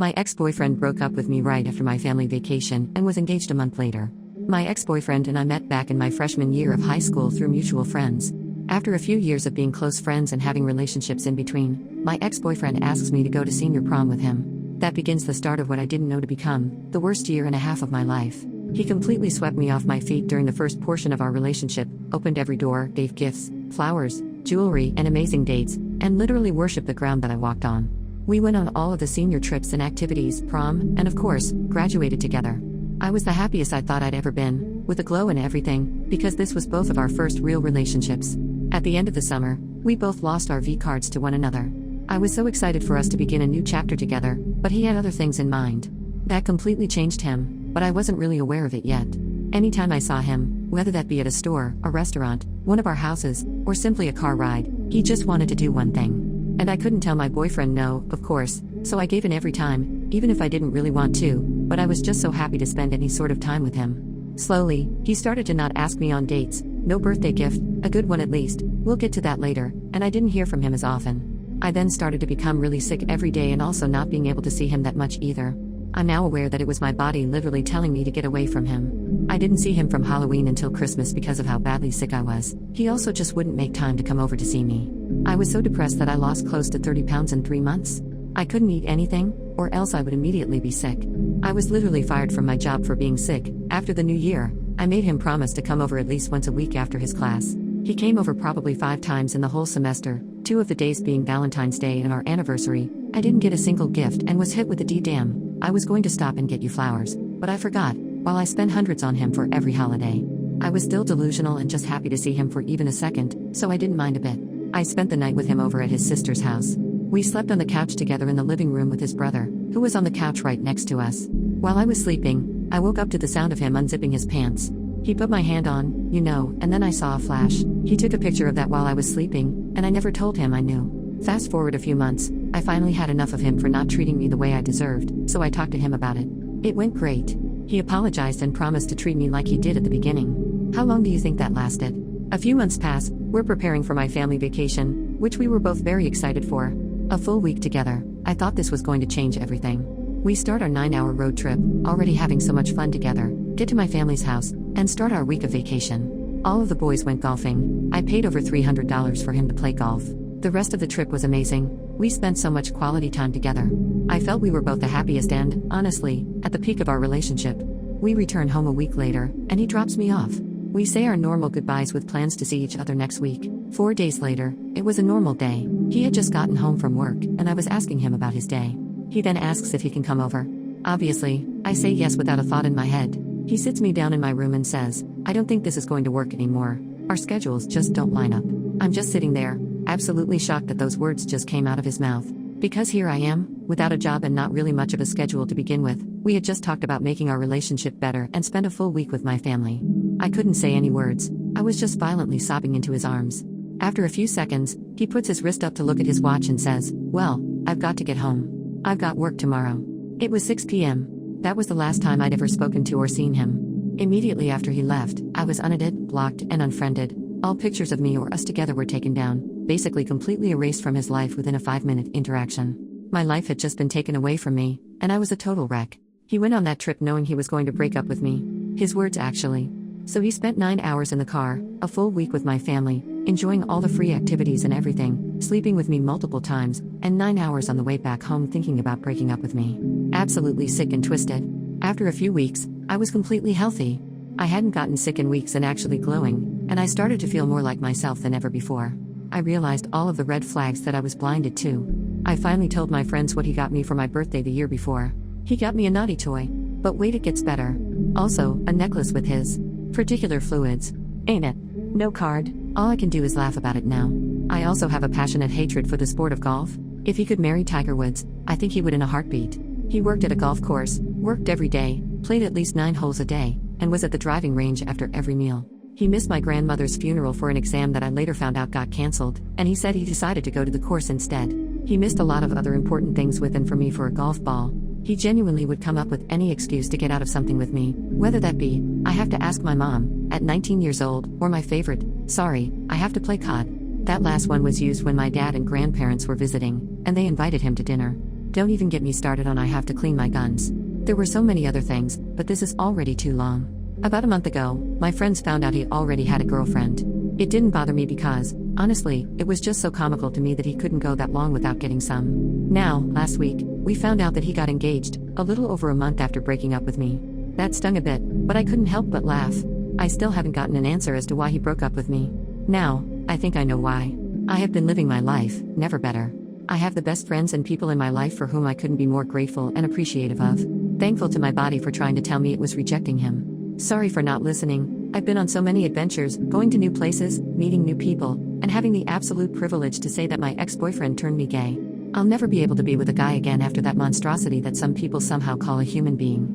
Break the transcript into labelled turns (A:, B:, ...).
A: My ex-boyfriend broke up with me right after my family vacation and was engaged a month later. My ex-boyfriend and I met back in my freshman year of high school through mutual friends. After a few years of being close friends and having relationships in between, my ex-boyfriend asks me to go to senior prom with him. That begins the start of what I didn't know to become the worst year and a half of my life. He completely swept me off my feet during the first portion of our relationship, opened every door, gave gifts, flowers, jewelry, and amazing dates, and literally worshipped the ground that I walked on. We went on all of the senior trips and activities, prom, and of course, graduated together. I was the happiest I thought I'd ever been, with a glow and everything, because this was both of our first real relationships. At the end of the summer, we both lost our V cards to one another. I was so excited for us to begin a new chapter together, but he had other things in mind. That completely changed him, but I wasn't really aware of it yet. Anytime I saw him, whether that be at a store, a restaurant, one of our houses, or simply a car ride, he just wanted to do one thing. And I couldn't tell my boyfriend no, of course, so I gave in every time, even if I didn't really want to, but I was just so happy to spend any sort of time with him. Slowly, he started to not ask me on dates, no birthday gift, a good one at least, we'll get to that later, and I didn't hear from him as often. I then started to become really sick every day and also not being able to see him that much either. I'm now aware that it was my body literally telling me to get away from him. I didn't see him from Halloween until Christmas because of how badly sick I was. He also just wouldn't make time to come over to see me. I was so depressed that I lost close to 30 pounds in 3 months. I couldn't eat anything, or else I would immediately be sick. I was literally fired from my job for being sick. After the new year, I made him promise to come over at least once a week after his class. He came over probably 5 times in the whole semester, 2 of the days being Valentine's Day and our anniversary. I didn't get a single gift and was hit with the damn. I was going to stop and get you flowers, but I forgot, while I spent hundreds on him for every holiday. I was still delusional and just happy to see him for even a second, so I didn't mind a bit. I spent the night with him over at his sister's house. We slept on the couch together in the living room with his brother, who was on the couch right next to us. While I was sleeping, I woke up to the sound of him unzipping his pants. He put my hand on, and then I saw a flash. He took a picture of that while I was sleeping, and I never told him I knew. Fast forward a few months, I finally had enough of him for not treating me the way I deserved, so I talked to him about it. It went great. He apologized and promised to treat me like he did at the beginning. How long do you think that lasted? A few months pass, we're preparing for my family vacation, which we were both very excited for. A full week together. I thought this was going to change everything. We start our 9-hour road trip, already having so much fun together, get to my family's house, and start our week of vacation. All of the boys went golfing. I paid over $300 for him to play golf. The rest of the trip was amazing. We spent so much quality time together. I felt we were both the happiest and, honestly, at the peak of our relationship. We return home a week later, and he drops me off. We say our normal goodbyes with plans to see each other next week. 4 days later, it was a normal day. He had just gotten home from work, and I was asking him about his day. He then asks if he can come over. Obviously, I say yes without a thought in my head. He sits me down in my room and says, "I don't think this is going to work anymore. Our schedules just don't line up." I'm just sitting there, absolutely shocked that those words just came out of his mouth. Because here I am, without a job and not really much of a schedule to begin with. We had just talked about making our relationship better and spent a full week with my family. I couldn't say any words. I was just violently sobbing into his arms. After a few seconds, he puts his wrist up to look at his watch and says, "Well, I've got to get home. I've got work tomorrow." It was 6 p.m. That was the last time I'd ever spoken to or seen him. Immediately after he left, I was unadded, blocked, and unfriended. All pictures of me or us together were taken down, basically completely erased from his life within a 5-minute interaction. My life had just been taken away from me, and I was a total wreck. He went on that trip knowing he was going to break up with me. His words actually. So he spent 9 hours in the car, a full week with my family, enjoying all the free activities and everything, sleeping with me multiple times, and 9 hours on the way back home thinking about breaking up with me. Absolutely sick and twisted. After a few weeks, I was completely healthy. I hadn't gotten sick in weeks and actually glowing, and I started to feel more like myself than ever before. I realized all of the red flags that I was blinded to. I finally told my friends what he got me for my birthday the year before. He got me a naughty toy. But wait, it gets better. Also, a necklace with his particular fluids. Ain't it? No card. All I can do is laugh about it now. I also have a passionate hatred for the sport of golf. If he could marry Tiger Woods, I think he would in a heartbeat. He worked at a golf course, worked every day, played at least 9 holes a day, and was at the driving range after every meal. He missed my grandmother's funeral for an exam that I later found out got cancelled, and he said he decided to go to the course instead. He missed a lot of other important things with and for me for a golf ball. He genuinely would come up with any excuse to get out of something with me, whether that be, I have to ask my mom, at 19 years old, or my favorite, sorry, I have to play COD. That last one was used when my dad and grandparents were visiting, and they invited him to dinner. Don't even get me started on I have to clean my guns. There were so many other things, but this is already too long. About a month ago, my friends found out he already had a girlfriend. It didn't bother me because, honestly, it was just so comical to me that he couldn't go that long without getting some. Now, last week, we found out that he got engaged, a little over a month after breaking up with me. That stung a bit, but I couldn't help but laugh. I still haven't gotten an answer as to why he broke up with me. Now, I think I know why. I have been living my life, never better. I have the best friends and people in my life for whom I couldn't be more grateful and appreciative of. Thankful to my body for trying to tell me it was rejecting him. Sorry for not listening. I've been on so many adventures, going to new places, meeting new people, and having the absolute privilege to say that my ex-boyfriend turned me gay. I'll never be able to be with a guy again after that monstrosity that some people somehow call a human being.